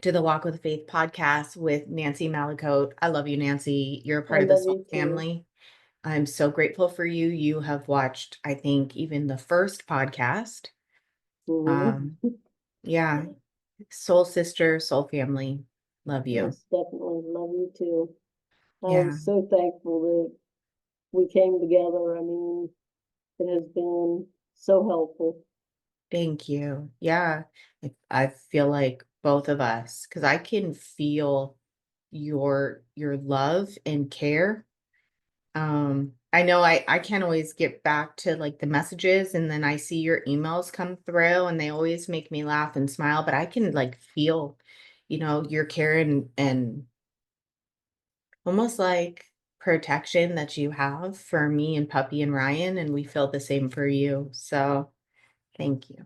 to the Walk with Faith podcast with Nancy Malicoat. I love you, Nancy. You're a I part of love this you too. family. I'm so grateful for you. You have watched, I think, even the first podcast. Mhm. Um, yeah, soul sister, soul family. Love you. Yes, definitely love you too. I'm Yeah, so thankful that we came together. I mean, it has been so helpful. thank you. Yeah, I feel like both of us, because I can feel your love and care. I know I can't always get back to like the messages, and then I see your emails come through and they always make me laugh and smile, but I can like feel, your care and almost like protection that you have for me and Puppy and Ryan, and we feel the same for you. So thank you.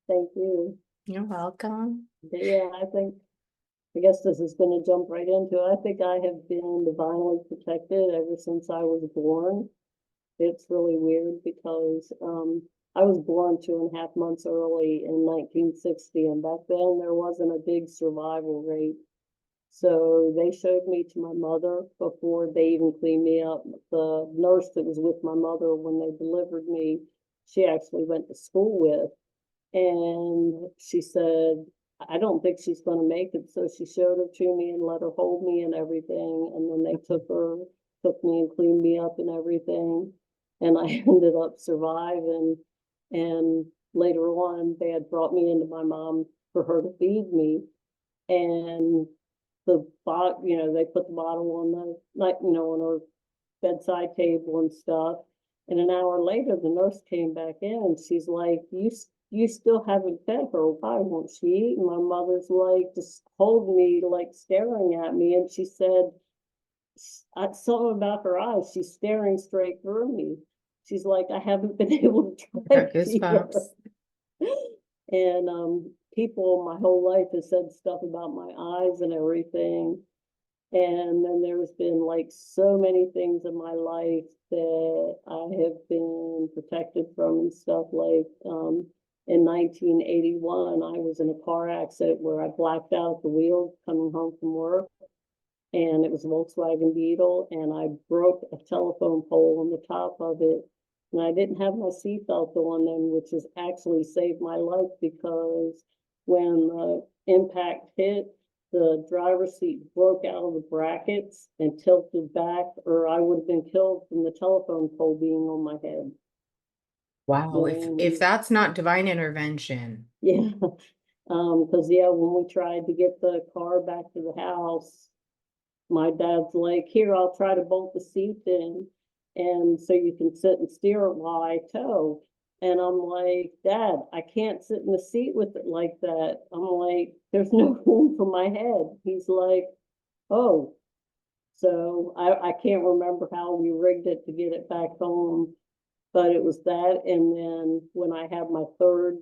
Thank you. You're welcome. But yeah, I guess this is going to jump right into it. I think I have been divinely protected ever since I was born. It's really weird because I was born 2.5 months early in 1960, and back then there wasn't a big survival rate. So they showed me to my mother before they even cleaned me up. The nurse that was with my mother when they delivered me, she actually went to school with. And she said, I don't think she's going to make it. So she showed her to me and let her hold me and everything. And then they took me and cleaned me up and everything. And I ended up surviving. And later on, they had brought me into my mom for her to feed me. And they put the bottle on the like, on her bedside table and stuff. And an hour later, the nurse came back in and she's like, you still haven't fed her. Why won't she eat? And my mother's like, just holding me, like staring at me. And she said, something about her eyes. She's staring straight through me. She's like, I haven't been able to I try to got feed her. goosebumps. And people my whole life have said stuff about my eyes and everything. And then there's been like so many things in my life that I have been protected from and stuff. Like in 1981, I was in a car accident where I blacked out at the wheel coming home from work, and it was a Volkswagen Beetle, and I broke a telephone pole on the top of it. And I didn't have my seatbelt on then, which has actually saved my life because when the impact hit, the driver's seat broke out of the brackets and tilted back, or I would have been killed from the telephone pole being on my head. Wow, if And that's not divine intervention. yeah, because yeah, when we tried to get the car back to the house, my dad's like, here, I'll try to bolt the seat in and so you can sit and steer it while I tow. And I'm like, Dad, I can't sit in the seat with it like that. I'm like, there's no room for my head. He's like, oh. So I can't remember how we rigged it to get it back home, but it was that. And then when I had my third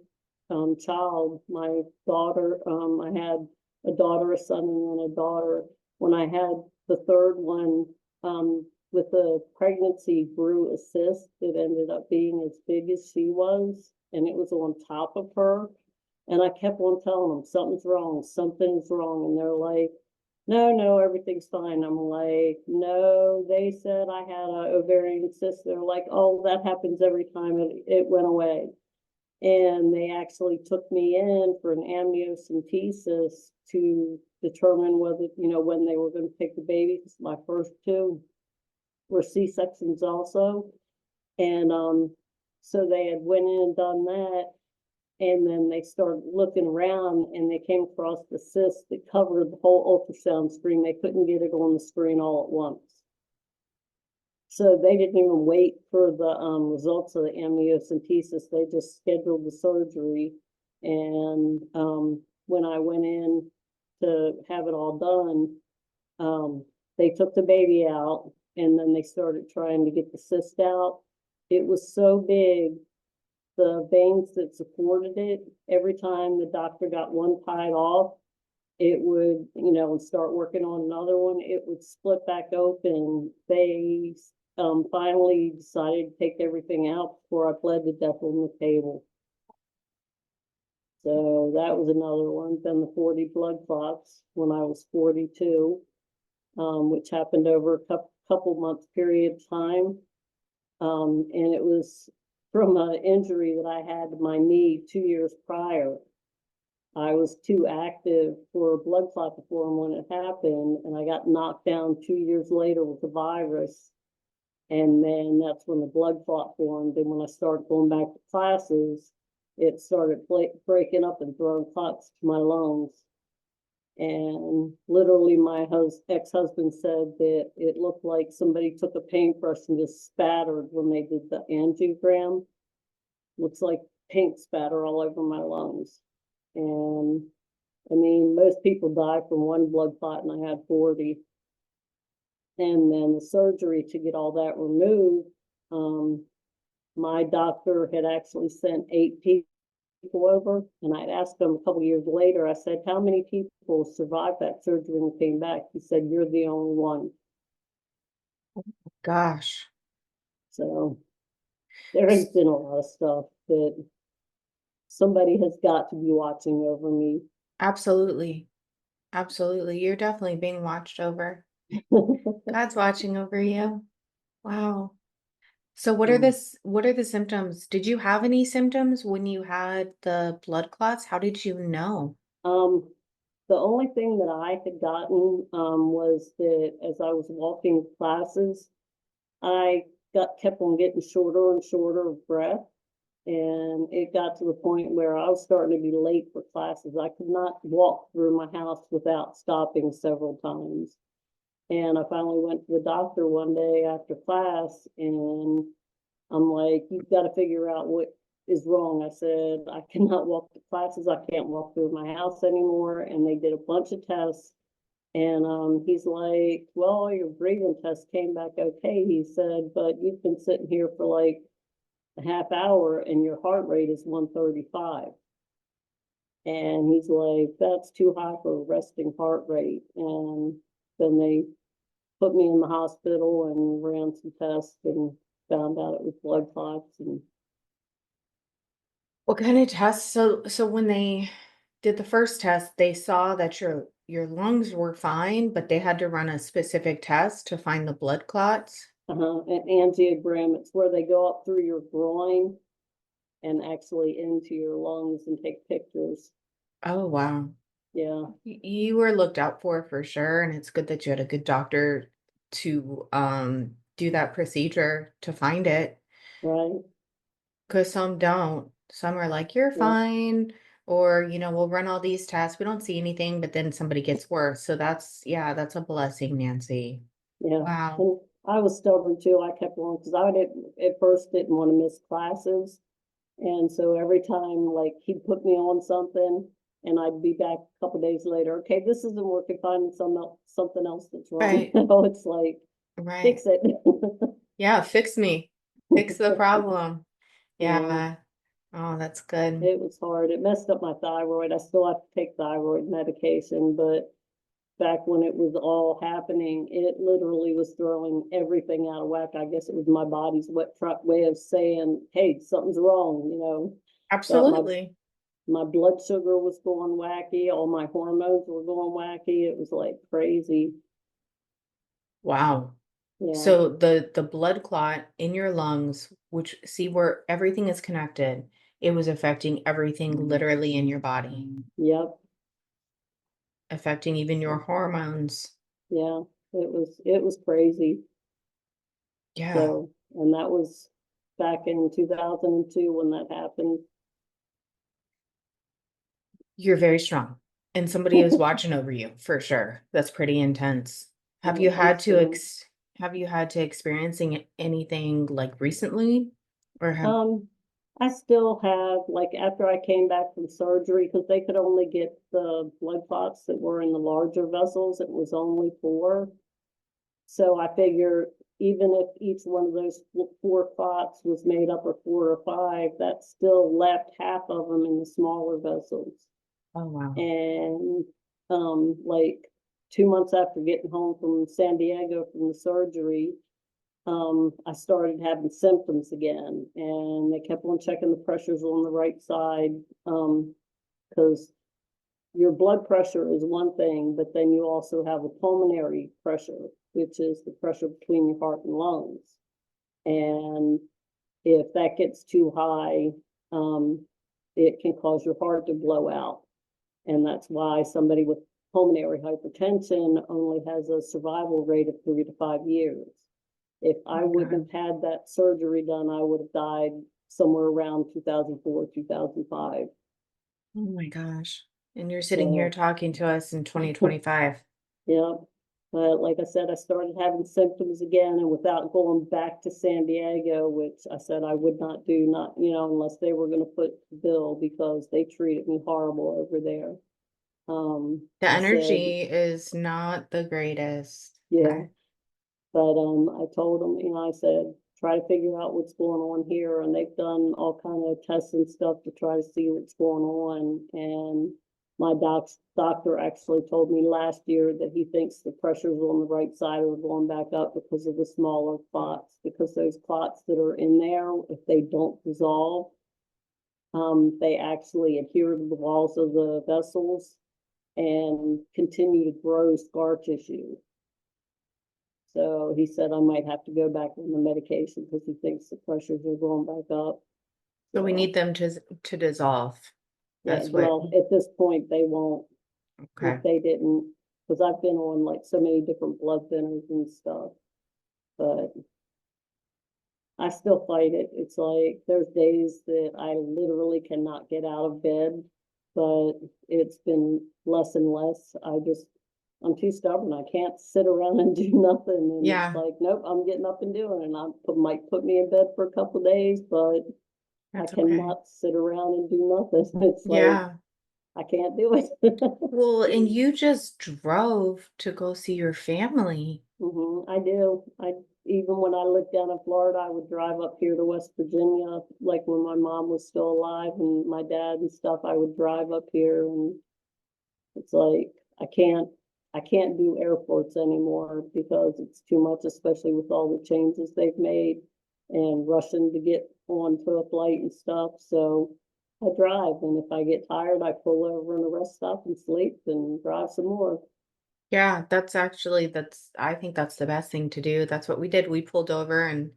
child, my daughter, I had a daughter, a son, and then a daughter. When I had the third one, with the pregnancy grew a cyst that ended up being as big as she was, and it was on top of her. And I kept on telling them, something's wrong, something's wrong. And they're like, no, no, everything's fine. I'm like, no, they said I had a ovarian cyst. They're like, oh, that happens every time it went away. And they actually took me in for an amniocentesis to determine whether, when they were going to pick the baby. Because my first two were C-sections also. And so they had went in and done that. And then they started looking around and they came across the cyst that covered the whole ultrasound screen. They couldn't get it on the screen all at once. So they didn't even wait for the results of the amniocentesis. They just scheduled the surgery. And when I went in to have it all done, they took the baby out and then they started trying to get the cyst out. It was so big, the veins that supported it, every time the doctor got one tied off, it would, start working on another one, it would split back open. They finally decided to take everything out before I bled to death on the table. So that was another one. Then the 40 blood clots when I was 42, which happened over a couple months period of time. And it was from an injury that I had to my knee 2 years prior. I was too active for a blood clot to form when it happened, and I got knocked down 2 years later with the virus. And then that's when the blood clot formed. And when I started going back to classes, it started breaking up and throwing clots to my lungs. And literally, my ex-husband said that it looked like somebody took a paintbrush and just spattered when they did the angiogram. Looks like paint spatter all over my lungs. And I mean, most people die from one blood clot, and I had 40. And then the surgery to get all that removed, my doctor had actually sent 8 people over, and I'd asked him a couple years later, I said, how many people survived that surgery and came back? He said, you're the only one. Gosh. So there has been a lot of stuff that somebody has got to be watching over me. Absolutely. Absolutely. You're definitely being watched over. God's watching over you. Wow. So what are the symptoms? Did you have any symptoms when you had the blood clots? How did you know? Um, the only thing that I had gotten was that as I was walking classes, I kept on getting shorter and shorter of breath. And it got to the point where I was starting to be late for classes. I could not walk through my house without stopping several times. And I finally went to the doctor one day after class, and I'm like, you've got to figure out what is wrong. I said, I cannot walk to classes. I can't walk through my house anymore. And they did a bunch of tests. And he's like, well, your breathing test came back okay. He said, but you've been sitting here for like a half hour and your heart rate is 135. And he's like, that's too high for a resting heart rate. And then they put me in the hospital and ran some tests and found out it was blood clots. And What kind of tests? So when they did the first test, they saw that your lungs were fine, but they had to run a specific test to find the blood clots. an angiogram, it's where they go up through your groin and actually into your lungs and take pictures. Oh, wow. Yeah, You were looked out for sure, and it's good that you had a good doctor to do that procedure to find it. right. Because some don't. Some are like, you're Yeah, fine, or we'll run all these tests. We don't see anything, but then somebody gets worse. So yeah, that's a blessing, Nancy. yeah. Wow. And I was stubborn too. I kept on because I didn't at first didn't want to miss classes. And so every time, like, he'd put me on something and I'd be back a couple days later. Okay, this isn't working. Find something else that's wrong. Right. It's like, Right. fix it. Yeah, fix me. Fix the problem. Yeah, Yeah. Oh, that's good. it was hard. It messed up my thyroid. I still have to take thyroid medication, but back when it was all happening, it literally was throwing everything out of whack. I guess it was my body's way of saying, hey, something's wrong. But Absolutely. my blood sugar was going wacky, all my hormones were going wacky. It was like crazy. Wow. Yeah. So the blood clot in your lungs, which see where everything is connected, it was affecting everything literally in your body, Yep. affecting even your hormones. Yeah. It was crazy. Yeah. So, and that was back in 2002 when that happened. You're very strong. And somebody is watching over you for sure. That's pretty intense. Have Yeah, you I'm had to still. experiencing anything like recently? Or have Um, I still have, like, after I came back from surgery, because they could only get the blood clots that were in the larger vessels, it was only 4. So I figure even if each one of those 4 clots was made up of 4 or 5, that still left half of them in the smaller vessels. oh wow. And like 2 months after getting home from San Diego from the surgery, I started having symptoms again, and they kept on checking the pressures on the right side. because your blood pressure is one thing, but then you also have a pulmonary pressure, which is the pressure between your heart and lungs. And if that gets too high, it can cause your heart to blow out. And that's why somebody with pulmonary hypertension only has a survival rate of 3 to 5 years. If Oh I my wouldn't God. have had that surgery done, I would have died somewhere around 2004, 2005. Oh my gosh. And you're sitting here So, talking to us in 2025. yeah. But like I said, I started having symptoms again, and without going back to San Diego, which I said I would not do, not, unless they were going to foot the bill because they treated me horrible over there. The I said, energy is not the greatest. yeah, I, but I told them, I said, try to figure out what's going on here, and they've done all kind of tests and stuff to try to see what's going on. And my doctor actually told me last year that he thinks the pressures on the right side are going back up because of the smaller clots, because those clots that are in there, if they don't dissolve, they actually adhere to the walls of the vessels and continue to grow scar tissue. So he said I might have to go back on the medication because he thinks the pressures are going back up. so we So, need them to dissolve. yeah, That's what, well, at this point, they won't, if okay. they didn't, because I've been on like so many different blood thinners and stuff, but I still fight it. It's like there's days that I literally cannot get out of bed, but it's been less and less. I'm too stubborn. I can't sit around and do nothing. And it's Yeah, like, nope, I'm getting up and doing it. And might put me in bed for a couple of days, but I that's okay. cannot sit around and do nothing. It's like, Yeah. I can't do it. Well, and you just drove to go see your family. I do. Even when I lived down in Florida, I would drive up here to West Virginia, like when my mom was still alive and my dad and stuff, I would drive up here, and it's like I can't do airports anymore because it's too much, especially with all the changes they've made and rushing to get onto a flight and stuff. So I drive, and if I get tired, I pull over in a rest stop and sleep and drive some more. Yeah, I think that's the best thing to do. That's what we did. We pulled over and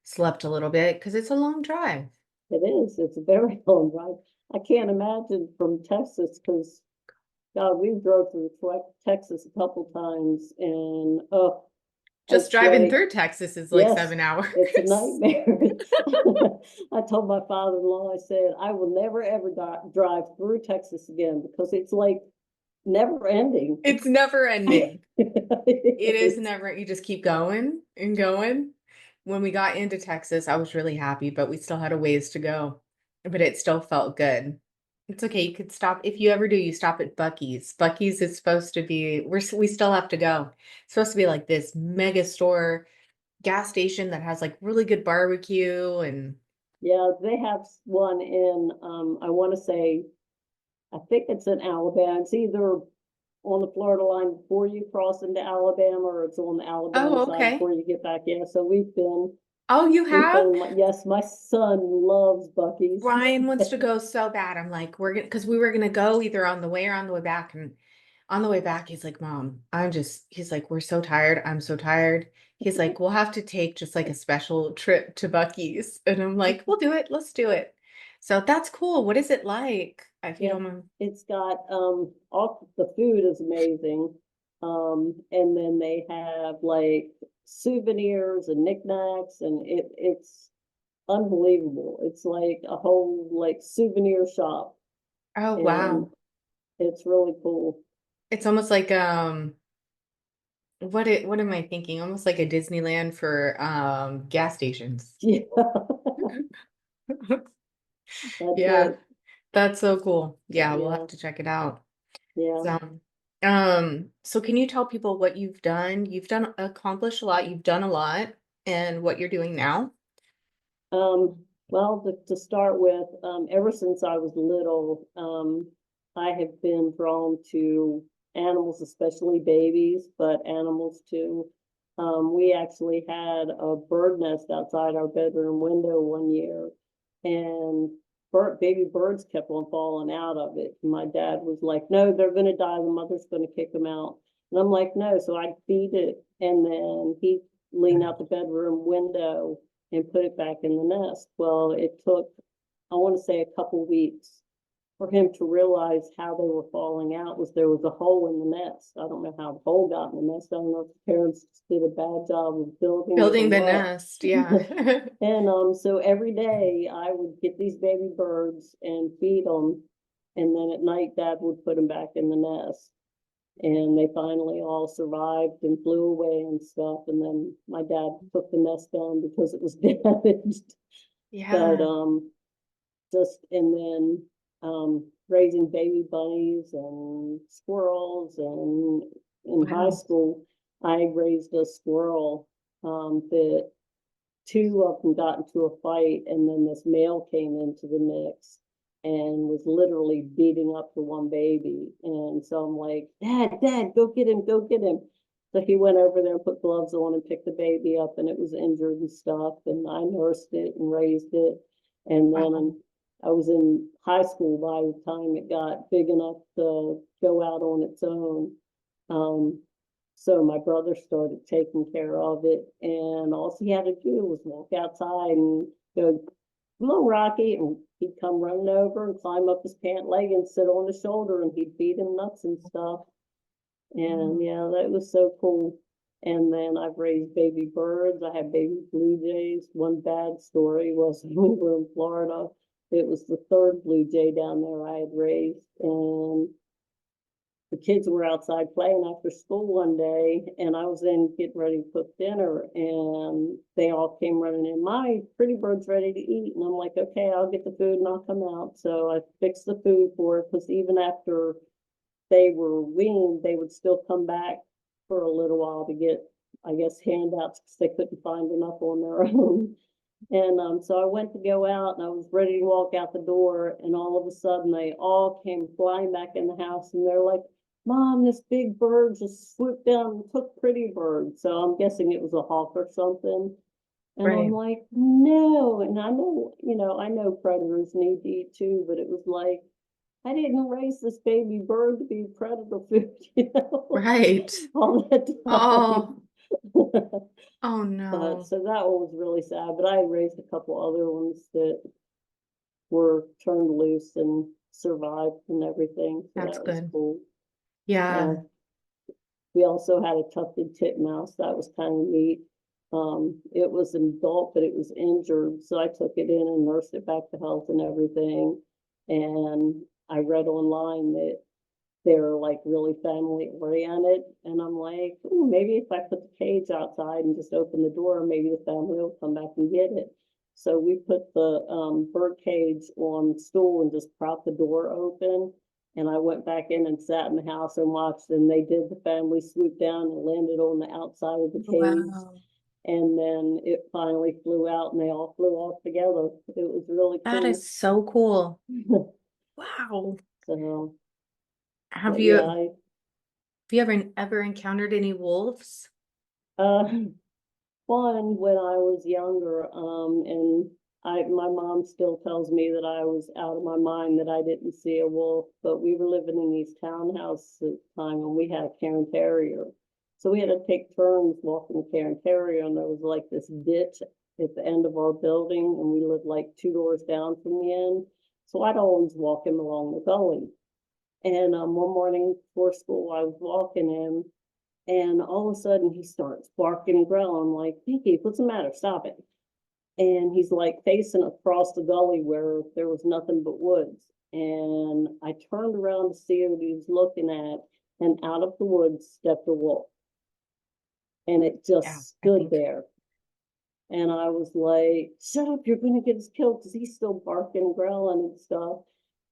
slept a little bit because it's a long drive. It is. It's a very long drive. I can't imagine from Texas because God, we drove through Texas a couple times, and Just it's driving like, through Texas is like yes, 7 hours. it's a nightmare. I told my father-in-law, I said, I will never ever drive through Texas again because it's like never ending. It's never ending. It is It's, never, you just keep going and going. When we got into Texas, I was really happy, but we still had a ways to go. But it still felt good. It's okay. You could stop if you ever do. You stop at Bucky's. Bucky's is supposed to be. We still have to go. It's supposed to be like this mega store gas station that has like really good barbecue and yeah, they have one in, I want to say, I think it's in Alabama. It's either on the Florida line before you cross into Alabama, or it's on the Alabama oh, side okay. before you get back. Yeah, so Oh, you we've have? been, yes, my son loves Bucky's. Ryan wants to go so bad. I'm like, we're gonna because we were gonna go either on the way or on the way back. And on the way back, he's like, Mom, he's like, we're so tired. I'm so tired. He's like, we'll have to take just like a special trip to Bucky's. And I'm like, we'll do it. Let's do it. So that's cool. What is it like? If you Yeah, don't mind. it's got all the food is amazing. And then they have like souvenirs and knickknacks, and it's unbelievable. It's like a whole like souvenir shop, Oh, and wow. it's really cool. It's almost like what am I thinking? Almost like a Disneyland for gas stations. Yeah, that's Yeah, it. that's so cool. Yeah, we'll have Yeah, to check it out. yeah. So can you tell people what you've done? You've done accomplished a lot, you've done a lot, and what you're doing now? Well, to start with, ever since I was little, I have been drawn to animals, especially babies, but animals too. We actually had a bird nest outside our bedroom window one year, and baby birds kept on falling out of it. And my dad was like, no, they're going to die. The mother's going to kick them out. And I'm like, no. So I'd feed it. And then he'd lean out the bedroom window and put it back in the nest. Well, it took, I want to say, a couple weeks for him to realize how they were falling out. Was there was a hole in the nest. I don't know how the hole got in the nest. I don't know if the parents did a bad job of building it or Building the what. nest, yeah. And so every day I would get these baby birds and feed them, and then at night Dad would put them back in the nest. And they finally all survived and flew away and stuff. And then my dad took the nest down because it was damaged. But Yeah. just and then raising baby bunnies and squirrels, and in high Wow. school I raised a squirrel that two of them got into a fight, and then this male came into the mix and was literally beating up the one baby. And so I'm like, Dad, go get him, go get him. So he went over there and put gloves on and picked the baby up, and it was injured and stuff. And I nursed it and raised it. And Wow. then I was in high school by the time it got big enough to go out on its own. Um, so my brother started taking care of it, and all he had to do was walk outside and go, come on, Rocky, and he'd come running over and climb up his pant leg and sit on his shoulder, and he'd feed him nuts and stuff. And Mm. yeah, that was so cool. And then I've raised baby birds. I have baby blue jays. One bad story was when we were in Florida. It was the third blue jay down there I had raised, and the kids were outside playing after school one day, and I was in getting ready to cook dinner, and they all came running in. My pretty bird's ready to eat. And I'm like, okay, I'll get the food and I'll come out. So I fixed the food for her, because even after they were weaned, they would still come back for a little while to get, I guess, handouts, because they couldn't find enough on their own. And so I went to go out, and I was ready to walk out the door, and all of a sudden they all came flying back in the house, and they're like, Mom, this big bird just swooped down and took Pretty Bird. So I'm guessing it was a hawk or something. And I'm Right. like, no. And I know, I know predators need to eat too, but it was like, I didn't raise this baby bird to be predator food, Right. all the Oh, time. oh But no. so that one was really sad. But I raised a couple other ones that were turned loose and survived and everything. So That's that was good. cool. Yeah. Uh, we also had a tufted titmouse. That was kind of neat. It was an adult, but it was injured. So I took it in and nursed it back to health and everything. And I read online that they're like really family oriented. And I'm like, maybe if I put the cage outside and just open the door, maybe the family will come back and get it. So we put the bird cage on the stool and just propped the door open. And I went back in and sat in the house and watched, and they did. The family swooped down and landed on the outside of the cage. Wow. And then it finally flew out, and they all flew off together. It was really That cool. is so cool. Wow. So, Have but you yeah, have you ever encountered any wolves? uh, fun when I was younger. And my mom still tells me that I was out of my mind, that I didn't see a wolf. But we were living in these townhouses at the time, and we had a Cairn Terrier. So we had to take turns walking the Cairn Terrier, and there was like this ditch at the end of our building, and we lived like two doors down from the end. So I'd always walk him along the gully. And one morning before school, I was walking him, and all of a sudden he starts barking and growling. I'm like, Pinky, what's the matter? Stop it. And he's like facing across the gully where there was nothing but woods. And I turned around to see what he was looking at, and out of the woods stepped a wolf. And it Yeah, just I stood think. there. And I was like, shut up, you're going to get us killed, because he's still barking and growling and stuff.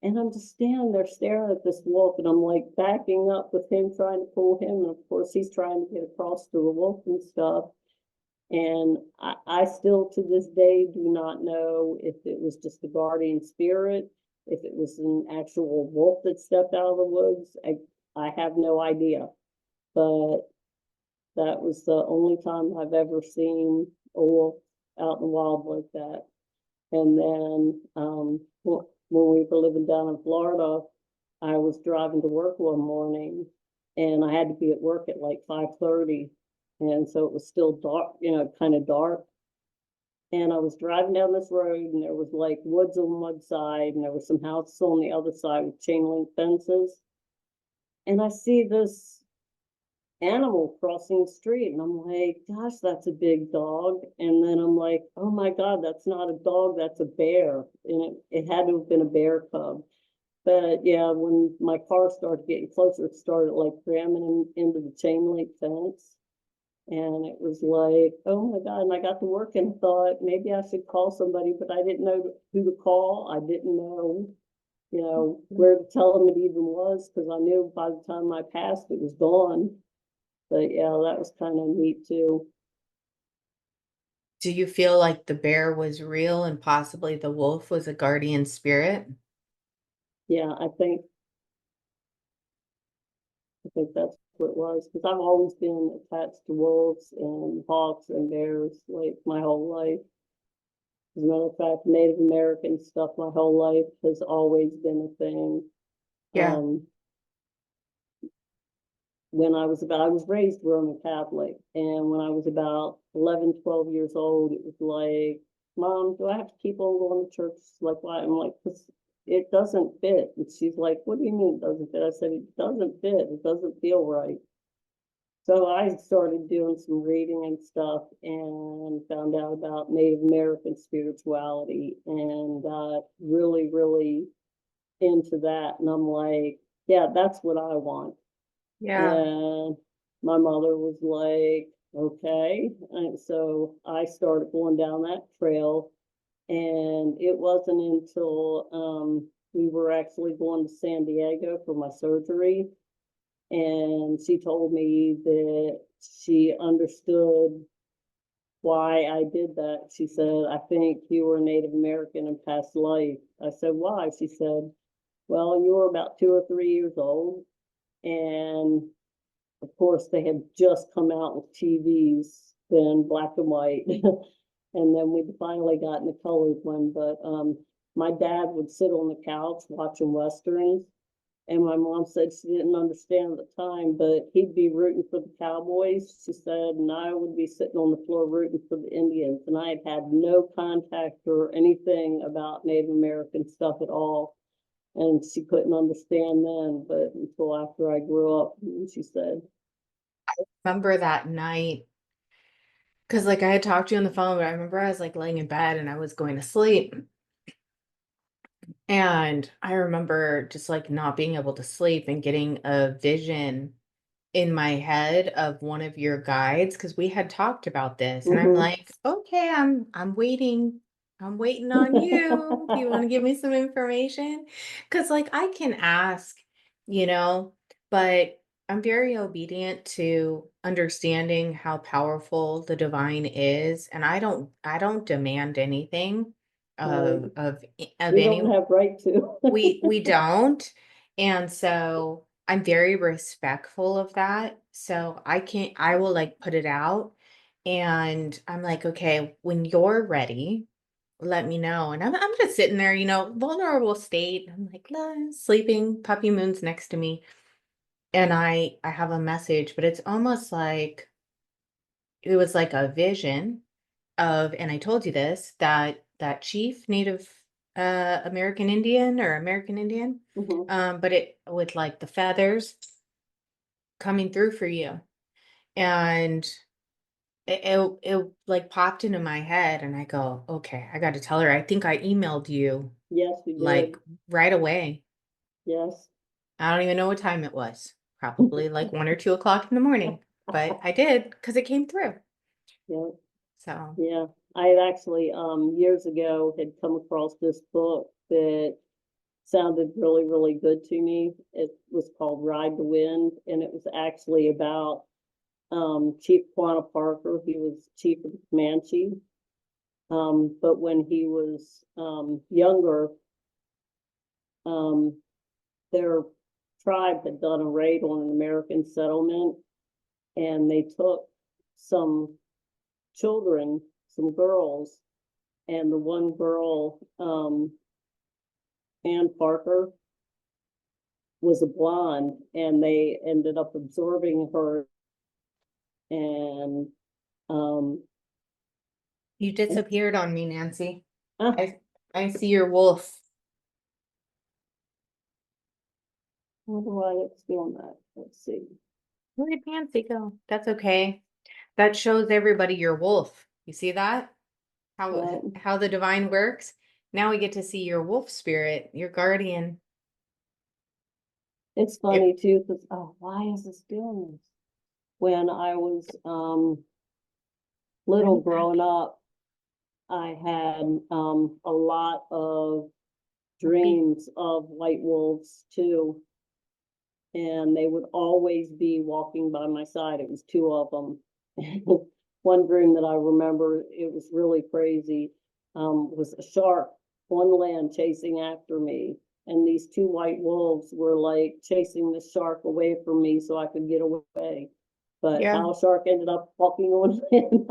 And I'm just standing there staring at this wolf, and I'm like backing up with him, trying to pull him. And of course, he's trying to get across to the wolf and stuff. And I still to this day do not know if it was just a guardian spirit, if it was an actual wolf that stepped out of the woods. I have no idea. But that was the only time I've ever seen a wolf out in the wild like that. And then when we were living down in Florida, I was driving to work one morning, and I had to be at work at like 5:30, and so it was still dark, kind of dark. And I was driving down this road, and there was like woods on one side, and there was some houses on the other side with chain link fences. And I see this animal crossing the street, and I'm like, gosh, that's a big dog. And then I'm like, oh my God, that's not a dog, that's a bear. And it had to have been a bear cub. But yeah, when my car started getting closer, it started like ramming into the chain link fence. And it was like, oh my God. And I got to work and thought maybe I should call somebody, but I didn't know who to call. I didn't know, where to tell them it even was, because I knew by the time I passed, it was gone. But yeah, that was kind of neat too. Do you feel like the bear was real and possibly the wolf was a guardian spirit? Yeah, I think that's what it was, because I've always been attached to wolves and hawks and bears like my whole life. As a matter of fact, Native American stuff my whole life has always been a thing. Yeah. Um, I was raised Roman Catholic, and when I was about 11, 12 years old, it was like, Mom, do I have to keep on going to church? Like, why? I'm like, "'Cause it doesn't fit." And she's like, what do you mean it doesn't fit? I said, it doesn't fit. It doesn't feel right. So I started doing some reading and stuff and found out about Native American spirituality and got really, really into that. And I'm like, yeah, that's what I want. Yeah. And my mother was like, okay. And so I started going down that trail. And it wasn't until we were actually going to San Diego for my surgery. And she told me that she understood why I did that. She said, I think you were Native American in past life. I said, why? She said, well, you were about 2 or 3 years old. And of course, they had just come out with TVs, then black and white. And then we finally got in the colored one. But my dad would sit on the couch watching Westerns. And my mom said she didn't understand at the time, but he'd be rooting for the Cowboys, she said, and I would be sitting on the floor rooting for the Indians. And I had had no contact or anything about Native American stuff at all. And she couldn't understand then, but until after I grew up, and she said, Remember that night, because like I had talked to you on the phone, but I remember I was like laying in bed and I was going to sleep. And I remember just like not being able to sleep and getting a vision in my head of one of your guides because we had talked about this. And I'm mm-hmm. like, okay, I'm waiting. I'm waiting on you. Do you want to give me some information? Because like I can ask, you know, but I'm very obedient to understanding how powerful the divine is. And I don't demand anything Right. of We don't any have right to. we don't. And so I'm very respectful of that. So I will like put it out and I'm like, okay, when you're ready, let me know. And I'm just sitting there, vulnerable state. I'm like, sleeping, puppy moon's next to me. And I have a message, but it's almost like it was like a vision of, and I told you this, that chief Native American Indian or American Indian, Mhm. but it with like the feathers coming through for you, and it like popped into my head, and I go, okay, I got to tell her. I think I emailed you Yes, we like did. right away. Yes. I don't even know what time it was. Probably like 1 or 2 o'clock in the morning, but I did because it came through. Yeah. So Yeah. I had actually years ago had come across this book that sounded really, really good to me. It was called Ride the Wind, and it was actually about Chief Quanah Parker. He was chief of the Comanche. But when he was younger, um, their tribe had done a raid on an American settlement, and they took some children, some girls, and the one girl, Ann Parker, was a blonde, and they ended up absorbing her, and um You disappeared on me, Nancy. ah, I I see your wolf. how do I explain that? Let's see. Where did Nancy go? That's okay. That shows everybody your wolf. You see that? How Well, how the divine works? Now we get to see your wolf spirit, your guardian. it's It, funny too, because why is this doing this? When I was bring little it back. growing up, I had a lot of Be- dreams of white wolves too, and they would always be walking by my side. It was two of them. One dream that I remember, it was really crazy, was a shark on land chasing after me. And these two white wolves were like chasing the shark away from me so I could get away. But Yeah, how shark ended up walking on land,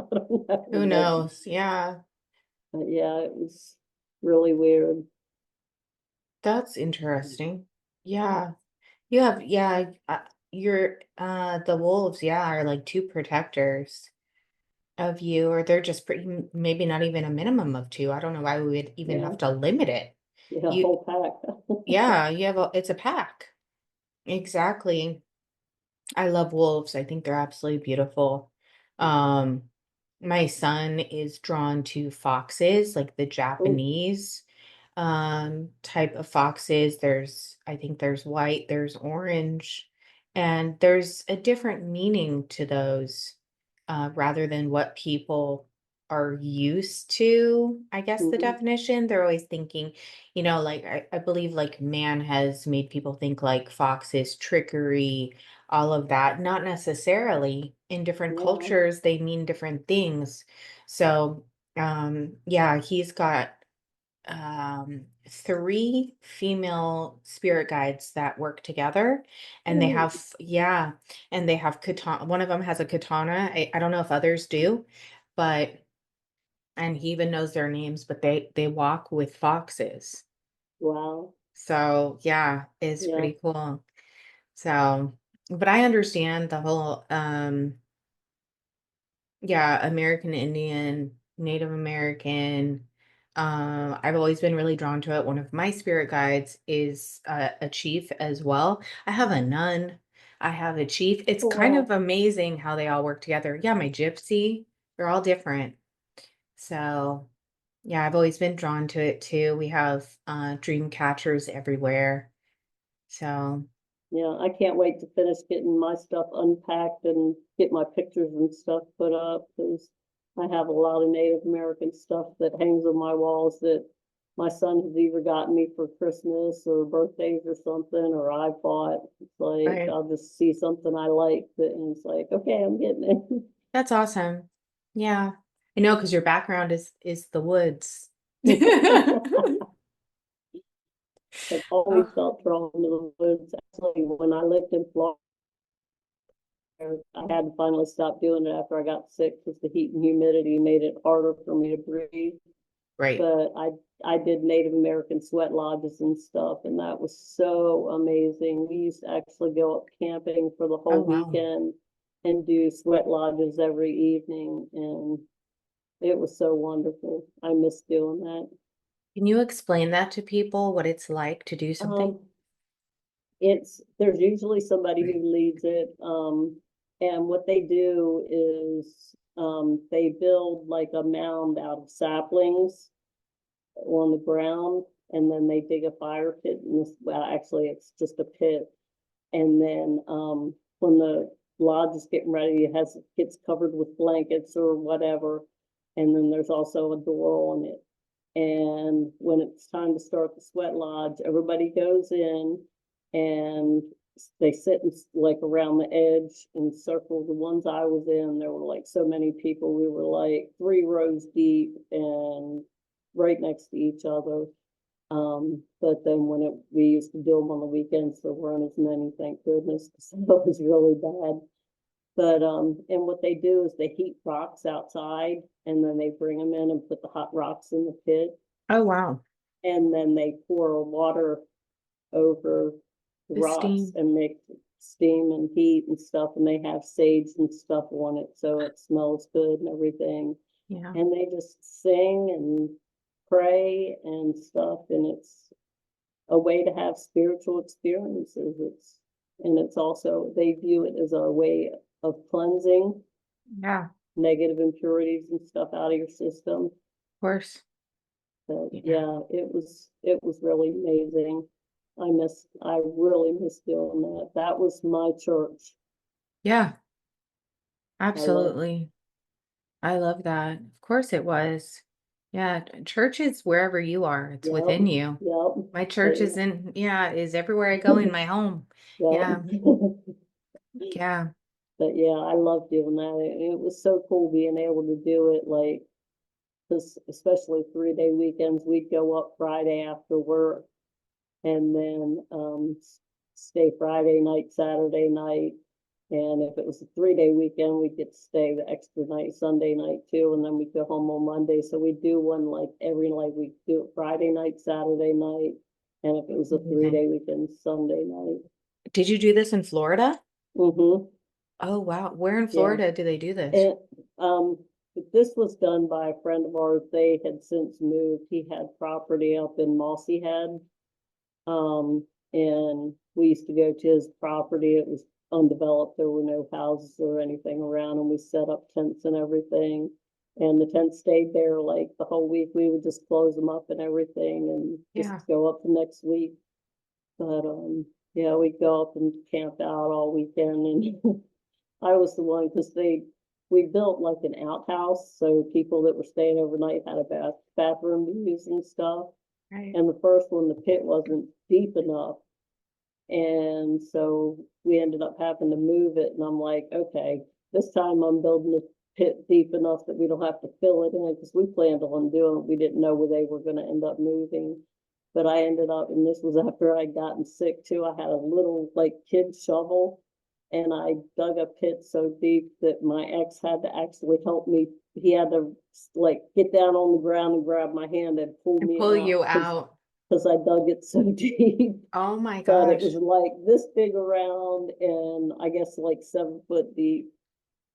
I don't who know. knows? Yeah, But yeah, it was really weird. that's interesting. Yeah. You have, yeah, you're, the wolves, yeah, are like two protectors of you, or they're just pretty, maybe not even a minimum of two. I don't know why we would even Yeah, have to limit it. yeah, You, whole pack. yeah, you have it's a pack. Exactly. I love wolves. I think they're absolutely beautiful. Um, my son is drawn to foxes, like the Oh, Japanese type of foxes. I think there's white, there's orange, and there's a different meaning to those rather than what people are used to. I guess the mhm. definition, they're always thinking, like I believe like man has made people think like foxes, trickery, all of that. Not necessarily. In different Yeah, cultures, they mean different things. So, yeah, he's got three female spirit guides that work together, and they oh, have, yeah, and they have katana. One of them has a katana. I don't know if others do, but and he even knows their names, but they walk with foxes. wow. So yeah, it's Yeah. pretty cool. So, but I understand the whole yeah, American Indian, Native American. I've always been really drawn to it. One of my spirit guides is a chief as well. I have a nun. I have a chief. It's Oh, kind of wow. amazing how they all work together. Yeah, my gypsy, they're all different. So, yeah, I've always been drawn to it too. We have dream catchers everywhere. So, Yeah, I can't wait to finish getting my stuff unpacked and get my pictures and stuff put up because I have a lot of Native American stuff that hangs on my walls that my son has either gotten me for Christmas or birthdays or something, or I bought. It's like right. I'll just see something I like that, and it's like, okay, I'm getting it. That's awesome. Yeah. I know because your background is the woods. I've always Oh, felt drawn to the woods. Actually, when I lived in Florida, I had to finally stop doing it after I got sick because the heat and humidity made it harder for me to breathe. right. But I did Native American sweat lodges and stuff, and that was so amazing. We used to actually go up camping for the Oh, whole wow. weekend and do sweat lodges every evening, and it was so wonderful. I miss doing that. Can you explain that to people, what it's like to do something? Um, it's there's usually somebody who leads it, and what they do is they build like a mound out of saplings on the ground, and then they dig a fire pit. And this, well, actually, it's just a pit. And then when the lodge is getting ready, it gets covered with blankets or whatever. And then there's also a door on it. And when it's time to start the sweat lodge, everybody goes in and they sit like around the edge in circles. The ones I was in, there were like so many people. We were like 3 rows deep and right next to each other. But then we used to do them on the weekends, there weren't as many, thank goodness, because that was really bad. But and what they do is they heat rocks outside, and then they bring them in and put the hot rocks in the pit, Oh, wow. and then they pour water over the The rocks steam. and make steam and heat and stuff, and they have sage and stuff on it so it smells good and everything. Yeah. And they just sing and pray and stuff, and it's a way to have spiritual experiences. It's also, they view it as a way of cleansing Yeah, of negative impurities and stuff out of your system. course. But Yeah. yeah, it was really amazing. I really miss doing that. That was my church. Yeah, I love, absolutely. I love that. Of course it was. Yeah, church is wherever you are. It's yep, within you. yep, My but church is in, yeah, is everywhere I go in my home. yep. Yeah. Yeah. But yeah, I love doing that. It was so cool being able to do it, like, because especially 3-day weekends, we'd go up Friday after work and then stay Friday night, Saturday night. And if it was a 3-day weekend, we'd get to stay the extra night, Sunday night too, and then we'd go home on Monday. So we'd do one like every night. We'd do it Friday night, Saturday night, and if it was a Amazing. 3-day weekend, Sunday night. Did you do this in Florida? Mm-hmm. Oh, wow. Where in Yeah. Florida do they do this? And this was done by a friend of ours. They had since moved. He had property up in Mossy Head. And we used to go to his property. It was undeveloped. There were no houses or anything around, and we set up tents and everything. And the tent stayed there like the whole week. We would just close them up and everything and just Yeah. go up the next week. But yeah, we'd go up and camp out all weekend. And I was the one because we built like an outhouse, so people that were staying overnight had a bathroom to use and stuff. Right. And the first one, the pit wasn't deep enough, and so we ended up having to move it. And I'm like, okay, this time I'm building the pit deep enough that we don't have to fill it in, because we planned on doing it. We didn't know where they were going to end up moving. But I ended up, and this was after I'd gotten sick too. I had a little like kid shovel, and I dug a pit so deep that my ex had to actually help me. He had to like get down on the ground and grab my hand and pull And me pull out you because out. I dug it so deep. Oh my But it was gosh. like this big around, and I guess like 7 foot deep.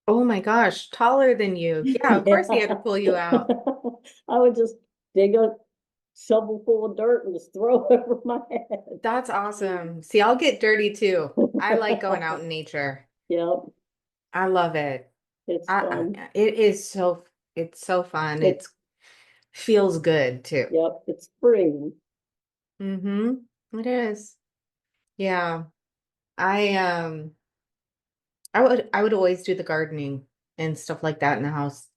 Oh my gosh. Taller than you. Yeah, of Yeah. course he had to pull you out. I would just dig a shovel full of dirt and just throw it over my head. That's awesome. See, I'll get dirty too. I like going out in nature. Yep, I love it. it's fun. It is so, it's so fun. It's, It's feels good too. yep, it's spring. Mm-hmm. It is. Yeah. I I would always do the gardening and stuff like that in the house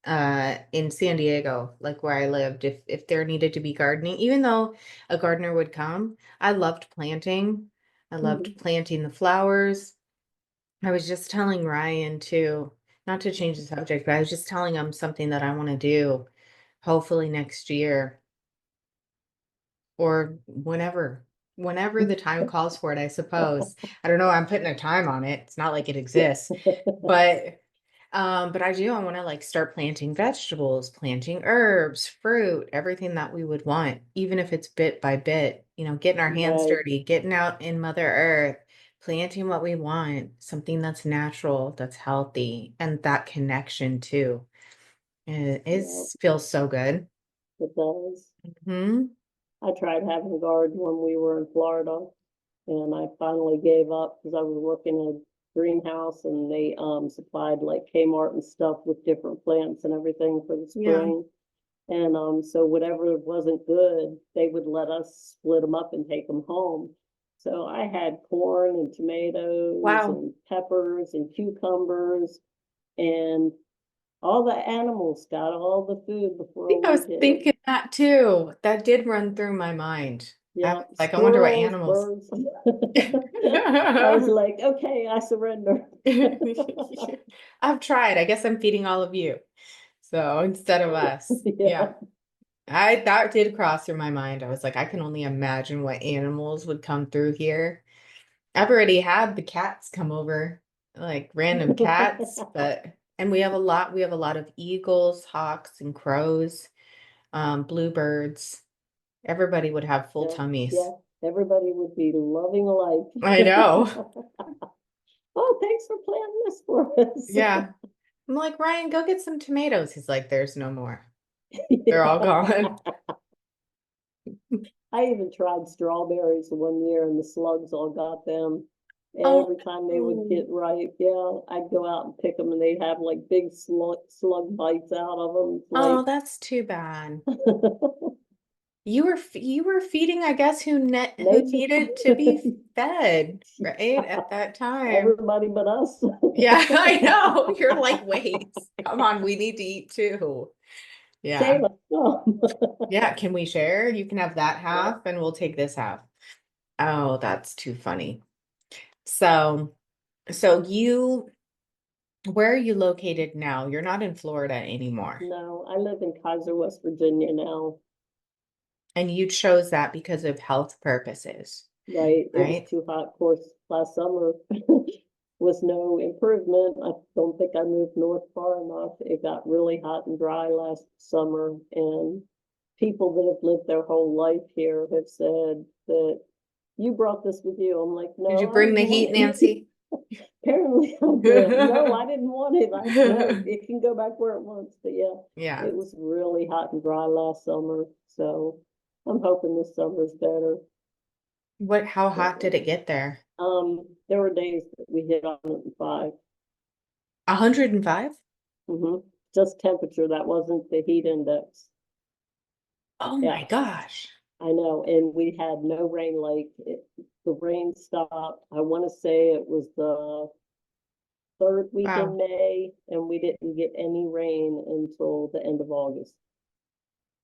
in San Diego, like where I lived, if there needed to be gardening, even though a gardener would come, I loved planting. I loved Mhm. planting the flowers. I was just telling Ryan too, not to change the subject, but I was just telling him something that I want to do hopefully next year or whenever the time calls for it, I suppose. I don't know, I'm putting a time on it. It's not like it exists. But I do, I want to like start planting vegetables, planting herbs, fruit, everything that we would want, even if it's bit by bit, getting our hands Right, dirty, getting out in Mother Earth, planting what we want, something that's natural, that's healthy, and that connection too. It yeah, is feels so good. it does. Hmm. I tried having a garden when we were in Florida, and I finally gave up because I was working in a greenhouse, and they supplied like Kmart and stuff with different plants and everything for the Yeah. spring. And so whatever wasn't good, they would let us split them up and take them home. So I had corn and tomatoes Wow. and peppers and cucumbers, and all the animals got all the food before I we was did. thinking that too. That did run through my mind. I Yeah, was like, I wonder what squirrels, animals. birds. I was like, okay, I surrender. I've tried. I guess I'm feeding all of you. So instead of us. Yeah. Yeah, That did cross through my mind. I was like, I can only imagine what animals would come through here. I've already had the cats come over. like random cats, but and we have a lot of eagles, hawks, and crows, bluebirds. Everybody would have full Yeah, yeah, tummies. everybody would be loving I know. life. Oh, thanks for planning this for us. Yeah. I'm like, Ryan, go get some tomatoes. He's like, there's no more. They're all Yeah. gone. I even tried strawberries one year and the slugs all got them. Oh, Every time they would no. get ripe, yeah, I'd go out and pick them and they'd have like big slug bites out of them. It's Oh, like, that's too bad. You were feeding, I guess, who nature, needed to be fed, right? At that time. everybody but us. Yeah, I know. You're like, wait, come on, we need to eat too. Save Yeah. us some. Yeah, can we share? You can have that Yeah. half and we'll take this half. Oh, that's too funny. So, so where are you located now? You're not in Florida anymore. No, I live in Kaiser, West Virginia now. And you chose that because of health purposes, Right, it was right? too hot. Of course, last summer was no improvement. I don't think I moved north far enough. It got really hot and dry last summer, and people that have lived their whole life here have said that you brought this with you. I'm like, Did you no, I bring didn't the want heat, it. Nancy? Apparently I did. No, I didn't want it. No, it can go back where it wants. But yeah, Yeah. it was really hot and dry last summer. So I'm hoping this summer's better. How But hot did yeah. it get there? There were days that we hit 105. 105? Just temperature. That wasn't the heat index. Oh Yeah, my gosh. I know. And we had no rain. The rain stopped. I want to say it was the third week in Wow. May, and we didn't get any rain until the end of August.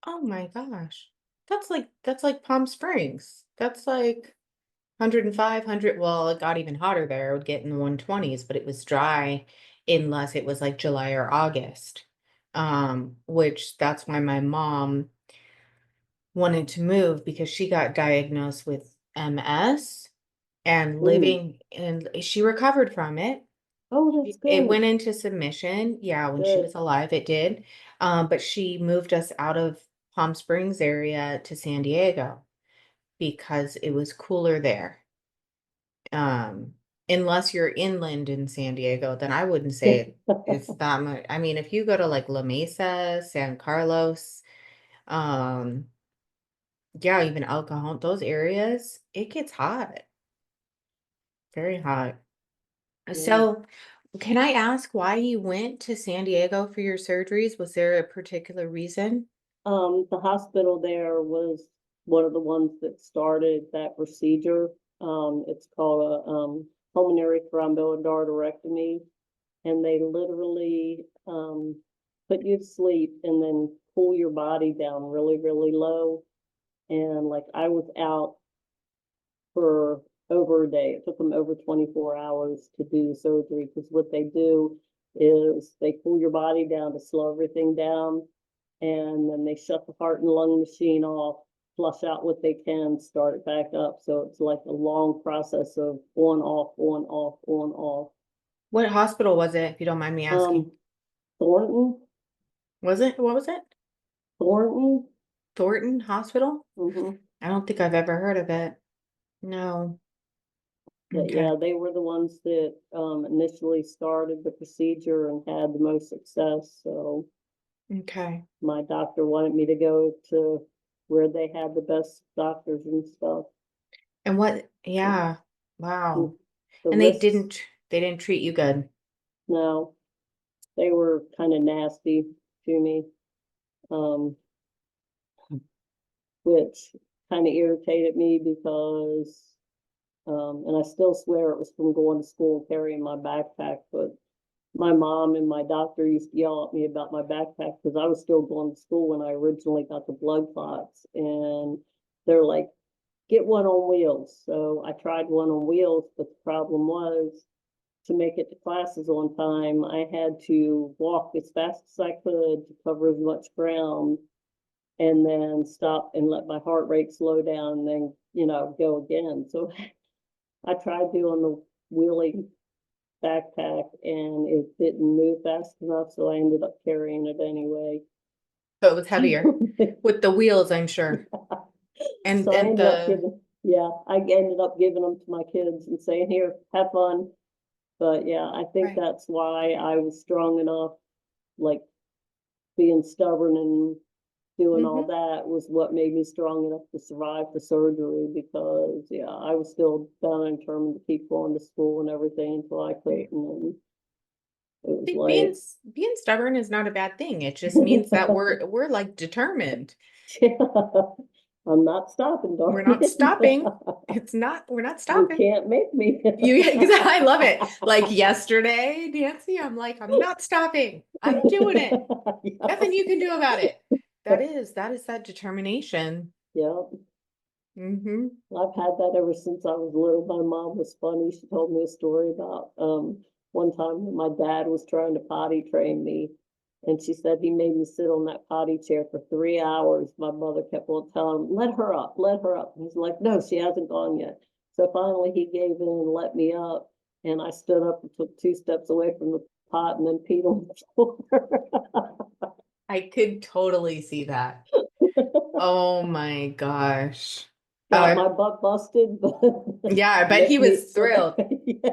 Oh my gosh. That's like Palm Springs. That's like 105, 100. Well, it got even hotter there. It would get in the 120s, but it was dry unless it was like July or August. Which that's why my mom wanted to move because she got diagnosed with MS and Ooh. living and she recovered from it. Oh, that's It good. went into submission. Yeah, when she Good. was alive, it did. But she moved us out of Palm Springs area to San Diego because it was cooler there. Um, Unless you're inland in San Diego, then I wouldn't say it's that much. I mean, if you go to like La Mesa, San Carlos, um, yeah, even El Cajon, those areas, it gets hot, very hot. Yeah. So, can I ask why you went to San Diego for your surgeries? Was there a particular reason? The hospital there was one of the ones that started that procedure. It's called a pulmonary thromboendarterectomy, and they literally put you to sleep and then pull your body down really, really low. And like I was out for over a day. It took them over 24 hours to do the surgery because what they do is they cool your body down to slow everything down, and then they shut the heart and lung machine off, flush out what they can, start it back up. So it's like a long process of on, off, on, off, on, off. What hospital was it, if you don't mind me asking? Um, Thornton, Was it? What was it? Thornton. Thornton Hospital? Mm-hmm. I don't think I've ever heard of it. No. But Okay. yeah, they were the ones that initially started the procedure and had the most success. So Okay. my doctor wanted me to go to where they had the best doctors and stuff. And what? So Yeah. Wow. the And they risks, didn't treat you good. no, they were kind of nasty to me, um, which kind of irritated me because, and I still swear it was from going to school and carrying my backpack, but my mom and my doctor used to yell at me about my backpack because I was still going to school when I originally got the blood clots. And they're like, get one on wheels. So I tried one on wheels, but the problem was to make it to classes on time, I had to walk as fast as I could to cover as much ground and then stop and let my heart rate slow down and then, go again. So I tried doing the wheeling backpack and it didn't move fast enough, so I ended up carrying it anyway. So it was heavier with the wheels, I'm sure. So I And ended up the giving, yeah, I ended up giving them to my kids and saying, here, have fun. But yeah, I think right. that's why I was strong enough, like being stubborn and doing all Hmm. that was what made me strong enough to survive the surgery because yeah, I was still bound and determined to keep going to school and everything until I Right. couldn't. And it was See, like, being stubborn is not a bad thing. It just means that we're like determined. yeah, I'm not stopping, We're darn not it. stopping. We're not You stopping. can't make me. You, because I love it. Like yesterday, Nancy, I'm like, I'm not stopping. I'm doing it. Nothing you can do about it. That is that determination. Yeah, Hmm. I've had that ever since I was little. My mom was funny. She told me a story about one time when my dad was trying to potty train me, and she said he made me sit on that potty chair for 3 hours. My mother kept on telling him, "Let her up, let her up." And he's like, "No, she hasn't gone yet." So finally, he gave in and let me up, and I stood up and took 2 steps away from the pot and then peed on the floor. I could totally see that. Oh my gosh. Got my butt busted, but Yeah, I bet he make me was thrilled. yeah.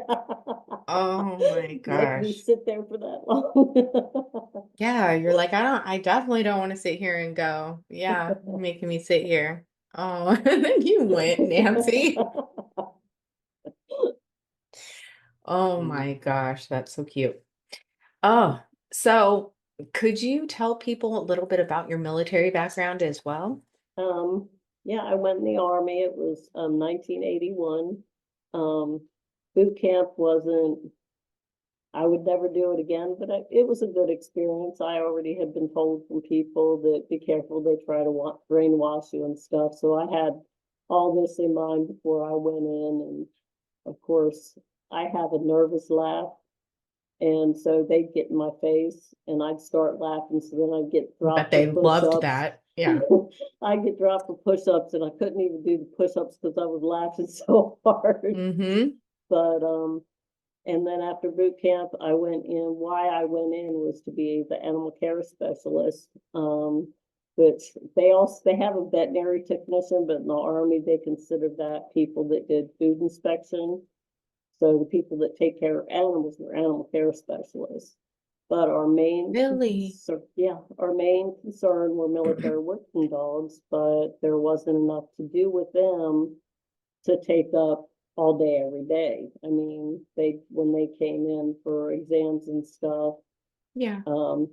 Oh my Make me gosh. sit there for that long. Yeah, you're like, I definitely don't want to sit here and go. Yeah, you're making me sit here. Oh, and then you went, Nancy. Oh my gosh, that's so cute. Oh, so could you tell people a little bit about your military background as well? um, yeah, I went in the army. It was 1981. Um, boot camp wasn't. I would never do it again, but it was a good experience. I already had been told from people that be careful, they try to brainwash you and stuff. So I had all this in mind before I went in, and of course, I have a nervous laugh. And so they'd get in my face and I'd start laughing. So then I'd get But dropped for they push loved ups. that. Yeah. I'd get dropped for push ups and I couldn't even do the push ups because I was laughing so hard. Mm-hmm. But, and then after boot camp, I went in. Why I went in was to be the animal care specialist, which they have a veterinary technician, but in the army they consider that people that did food inspection. So the people that take care of animals are animal care specialists. But Really? our main concern were military working dogs, but there wasn't enough to do with them to take up all day, every day. I mean, when they came in for exams and stuff, Yeah. a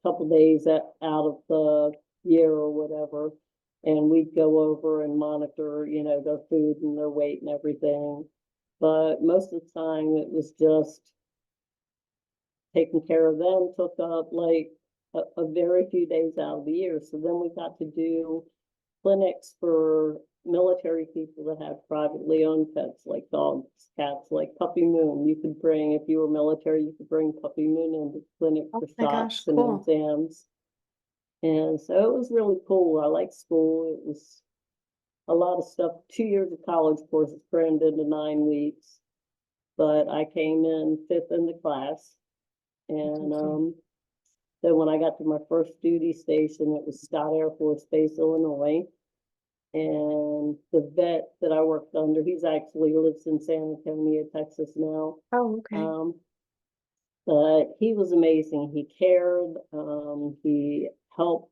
couple days out of the year or whatever, and we'd go over and monitor, their food and their weight and everything. But most of the time, it was just taking care of them took up like a very few days out of the year. So then we got to do clinics for military people that had privately owned pets like dogs, cats, like Puppy Moon. You could bring, if you were military, you could bring Puppy Moon into the clinic Oh for my gosh, shots and cool. exams. And so it was really cool. I liked school. It was a lot of stuff. 2 years of college courses crammed into 9 weeks. But I came in fifth in the class. That's And awesome. then when I got to my first duty station, it was Scott Air Force Base, Illinois. And the vet that I worked under, he's actually lives in San Antonio, Texas now. Oh, okay. Um, but he was amazing. He cared. He helped,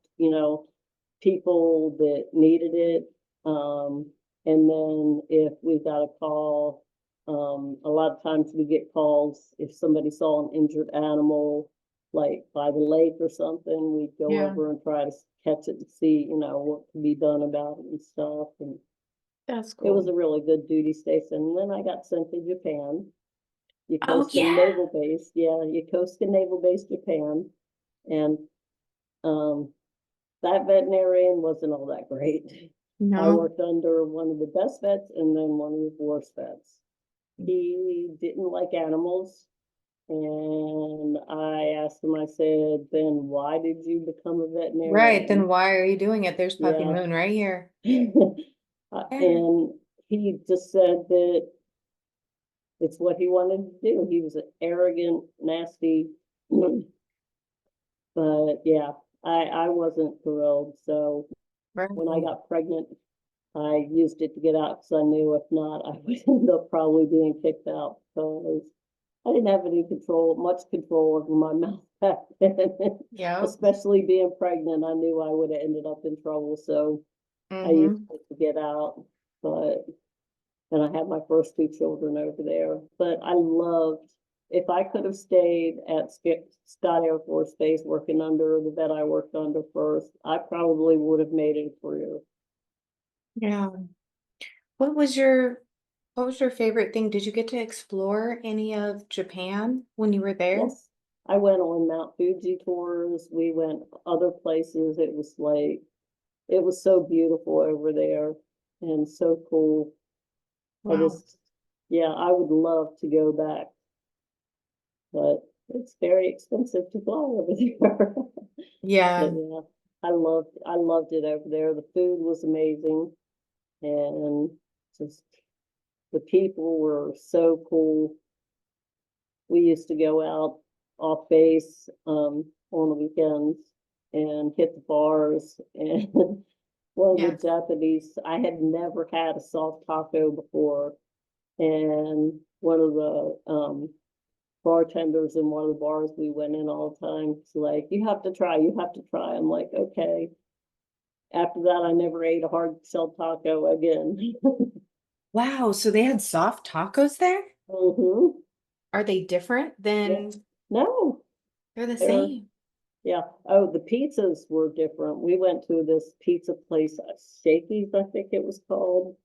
people that needed it. And then if we got a call, a lot of times we get calls if somebody saw an injured animal, like by the lake or something, we'd go Yeah, over and try to catch it to see, what could be done about it and stuff. And that's it was cool. a really good duty station. And then I got sent to Japan, Oh Yokosuka yeah. Naval Base. Yeah, Yokosuka Naval Base, Japan. And um, that veterinarian wasn't all that great. I No. worked under one of the best vets and then one of the worst vets. He didn't like animals. And I asked him, I said, then why did you become a Right, then veterinarian? why are you doing it? There's Puppy Yeah. Moon right here. Yeah. And he just said that, it's what he wanted to do. He was an arrogant, nasty, but yeah, I wasn't thrilled. So when I Right. got pregnant, I used it to get out because I knew if not, I would end up probably being kicked out. So I didn't have any much control over my mouth back then, Yep. especially being pregnant. I knew I would have ended up in trouble. So I used Mm-hmm. it to get out. But and I had my first two children over there. But I loved, if I could have stayed at Scott Air Force Base working under the vet I worked under first, I probably would have made it a career. Yeah. What was your what was your favorite thing? Did you get to explore any of Japan when you were there? Yes, I went on Mount Fuji tours. We went other places. It was so beautiful over there and so cool. I Wow. just, yeah, I would love to go back, but it's very expensive to fly over there. But Yeah. yeah, I loved it over there. The food was amazing and just the people were so cool. We used to go out off base on the weekends and hit the bars. And one of the Yeah. Japanese, I had never had a soft taco before. And one of the bartenders in one of the bars we went in all the time, it's like, you have to try, you have to try. I'm like, okay. After that, I never ate a hard shell taco again. Wow, so they had soft tacos there? Mm-hmm. Are they different Yeah. than No, they're the they're same? yeah. Oh, the pizzas were different. We went to this pizza place, Shakey's, I think it was called.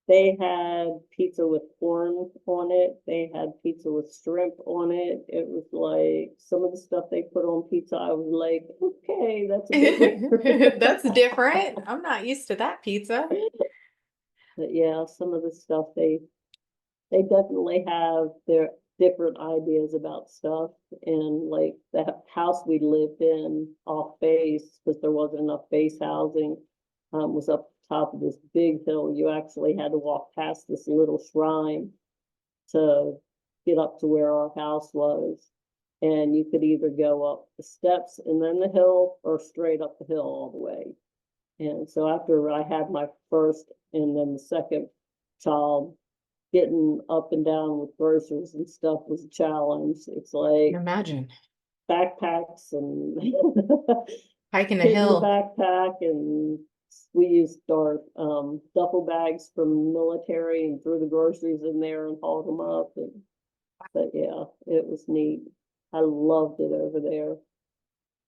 They had pizza with corn on it. They had pizza with shrimp on it. It was like some of the stuff they put on pizza, I was like, okay, that's a bit weird. That's different. I'm not used to that pizza. But yeah, some of the stuff they definitely have their different ideas about stuff. And like the house we lived in off base, because there wasn't enough base housing, was up top of this big hill. You actually had to walk past this little shrine to get up to where our house was. And you could either go up the steps and then the hill or straight up the hill all the way. And so after I had my first and then the second child, getting up and down with groceries and stuff was a challenge. It's like Imagine backpacks and hiking a hitting the hill. backpack, and we used our duffel bags from military and threw the groceries in there and hauled them up. And, but yeah, it was neat. I loved it over there.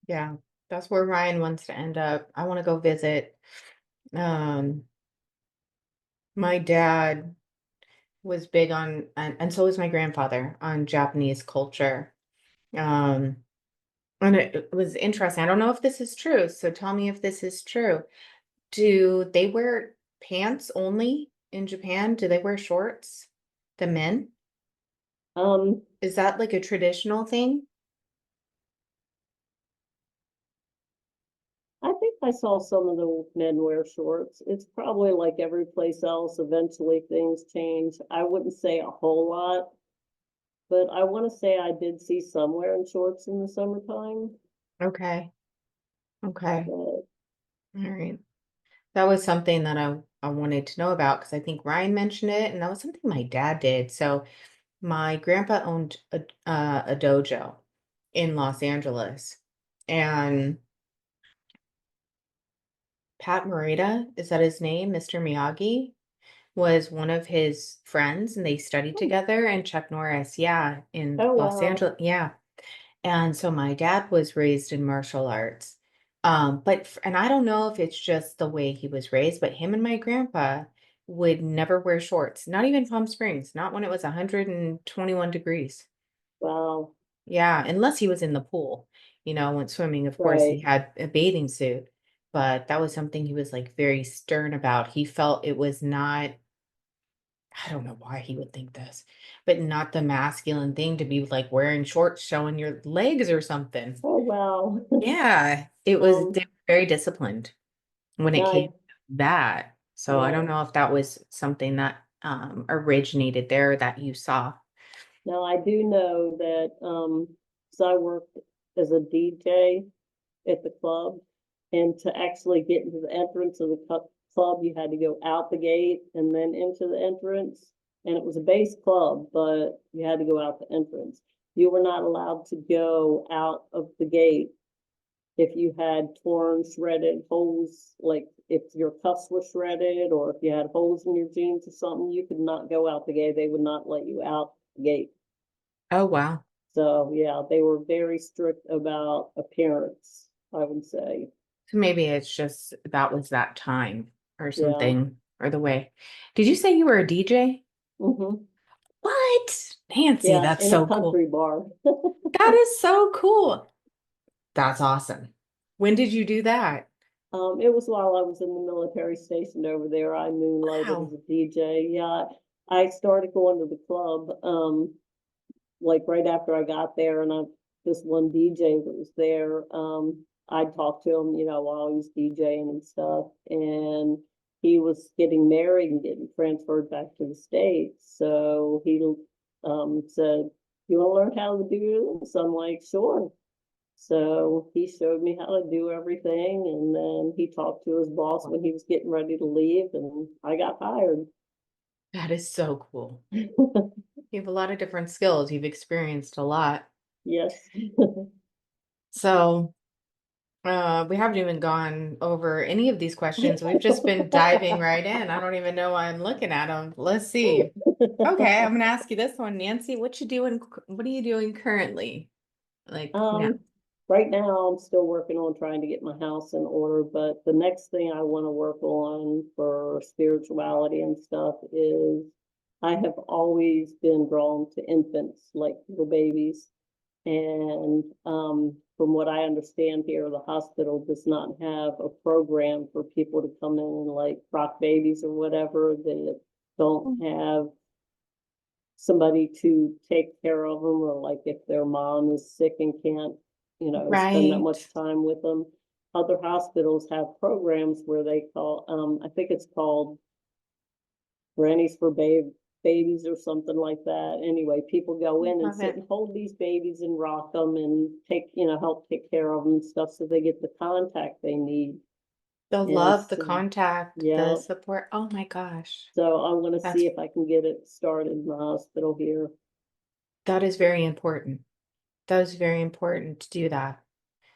Yeah, that's where Ryan wants to end up. I want to go visit. Um, my dad was big on, and so was my grandfather, on Japanese culture. Um, and it was interesting. I don't know if this is true, so tell me if this is true. Do they wear pants only in Japan? Do they wear shorts? The men? Um, Is that like a traditional thing? I think I saw some of the men wear shorts. It's probably like every place else. Eventually things change. I wouldn't say a whole lot, but I want to say I did see some wearing shorts in the summertime. Okay. Okay. But All right. That was something that I wanted to know about because I think Ryan mentioned it, and that was something my dad did. So my grandpa owned a dojo in Los Angeles, and Pat Morita, is that his name? Mr. Miyagi was one of his friends, and they studied together. And Chuck Norris, yeah, in oh Los wow, Angeles, yeah. And so my dad was raised in martial arts. And I don't know if it's just the way he was raised, but him and my grandpa would never wear shorts, not even Palm Springs, not when it was 121 degrees. wow, Yeah, unless he was in the pool, when swimming, of course, he right. had a bathing suit, but that was something he was like very stern about. He felt it was not, I don't know why he would think this, but not the masculine thing to be like wearing shorts showing your legs or something. Oh wow. Yeah, it was Um, they were very disciplined when it now came to that. So I don't yeah, know if that was something that originated there that you saw? Now, I do know that, so I worked as a DJ at the club, and to actually get into the entrance of the club, you had to go out the gate and then into the entrance. And it was a base club, but you had to go out the entrance. You were not allowed to go out of the gate if you had torn, shredded holes, like if your cuffs were shredded or if you had holes in your jeans or something, you could not go out the gate. They would not let you out the gate. Oh, wow. So yeah, they were very strict about appearance, I would say. So maybe it's just that was that time or Yeah. something, or the way. Did you say you were a DJ? Hmm. What? Nancy, Yeah, that's in a so cool. country bar. That is so cool. That's awesome. When did you do that? It was while I was in the military stationed over there. I moonlighted as Wow. a DJ. Yeah, I started going to the club, like right after I got there, and this one DJ that was there, I talked to him, while he was DJing and stuff, and he was getting married and getting transferred back to the States. So he said, "You want to learn how to do this?" I'm like, "Sure." So he showed me how to do everything, and then he talked to his boss when he was getting ready to leave, and I got hired. That is so cool. You have a lot of different skills. You've experienced a lot. Yes. So, we haven't even gone over any of these questions. We've just been diving right in. I don't even know why I'm looking at them. Let's see. Okay, I'm gonna ask you this one, Nancy. What are you doing currently? Like now? Um, right now I'm still working on trying to get my house in order, but the next thing I want to work on for spirituality and stuff is I have always been drawn to infants, like little babies. And from what I understand here, the hospital does not have a program for people to come in and like rock babies or whatever that don't have somebody to take care of them, or like if their mom is sick and can't, spend that Right. much time with them. Other hospitals have programs where they call, I think it's called Grannies for Babies or something like that. Anyway, people go in and Love sit it. and hold these babies and rock them and help take care of them and stuff so they get the contact they need. The And love, the so, contact, the yeah, support. Oh my gosh. so I'm going to That's see if I can get it started in the hospital here. that is very important. That is very important to do that.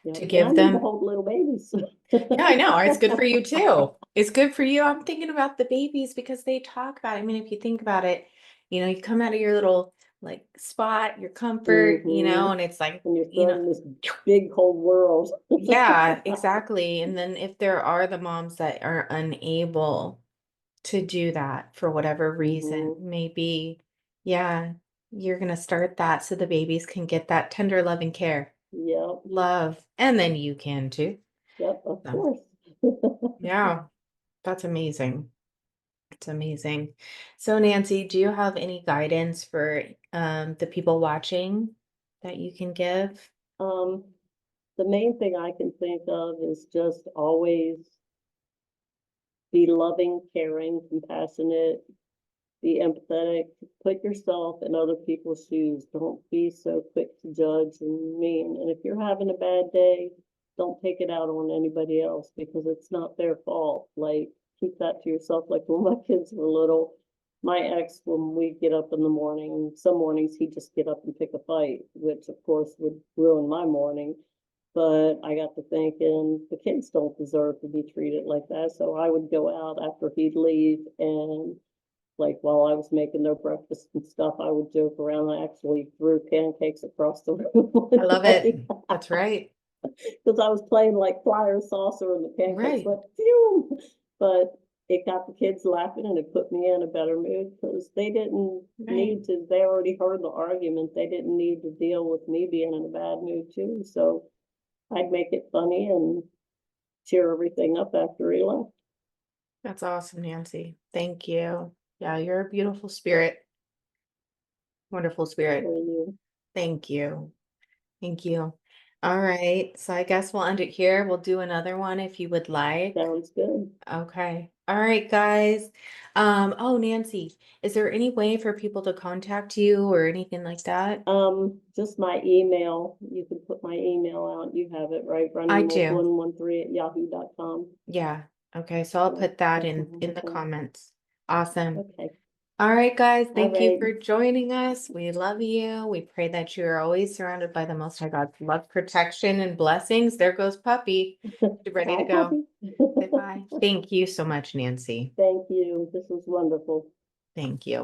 Yeah, To and I give need to them. hold little babies. Yeah, I know. It's good for you too. It's good for you. I'm thinking about the babies because they talk about it. I mean, if you think about it, you come out of your little like spot, your comfort, Hmm. and it's like, And you're thrown in this big cold world. yeah, exactly. And then if there are the moms that are unable to do that for whatever reason, Hmm. maybe, yeah, you're gonna start that so the babies can get that tender loving care, Yep, love, and then you can too. yep, of So, course. yeah, that's amazing. It's amazing. So, Nancy, do you have any guidance for the people watching that you can give? um, the main thing I can think of is just always be loving, caring, compassionate, be empathetic, put yourself in other people's shoes. Don't be so quick to judge and mean. And if you're having a bad day, don't take it out on anybody else because it's not their fault. Like, keep that to yourself. Like when my kids were little, my ex, when we get up in the morning, some mornings he'd just get up and pick a fight, which of course would ruin my morning. But I got to thinking the kids don't deserve to be treated like that. So I would go out after he'd leave, and like while I was making their breakfast and stuff, I would joke around. I actually threw pancakes across the room I one love it. day That's right. because I was playing like flyer saucer and the pancakes Right. went phew. But it got the kids laughing and it put me in a better mood because they didn't Right. need to, they already heard the argument. They didn't need to deal with me being in a bad mood too. So I'd make it funny and cheer everything up after he left. That's awesome, Nancy. Thank you. Yeah, you're a beautiful spirit. Wonderful spirit. So, Thank you. Thank you. All right. So I guess we'll end it here. We'll do another one if you would like. Sounds good. Okay. All right, guys. Oh, Nancy, is there any way for people to contact you or anything like that? Just my email. You can put my email out. You have it, right? I do. runningwolf113@yahoo.com. Yeah. Okay. So I'll So put that that's my in the phone. comments. Awesome. Okay. All right, guys. All Thank you right. for joining us. We love you. We pray that you are always surrounded by the Most High God's love, protection, and blessings. There goes Puppy. You ready to Bye, go? puppy. Say bye. Thank you so much, Nancy. Thank you. This was wonderful. Thank you.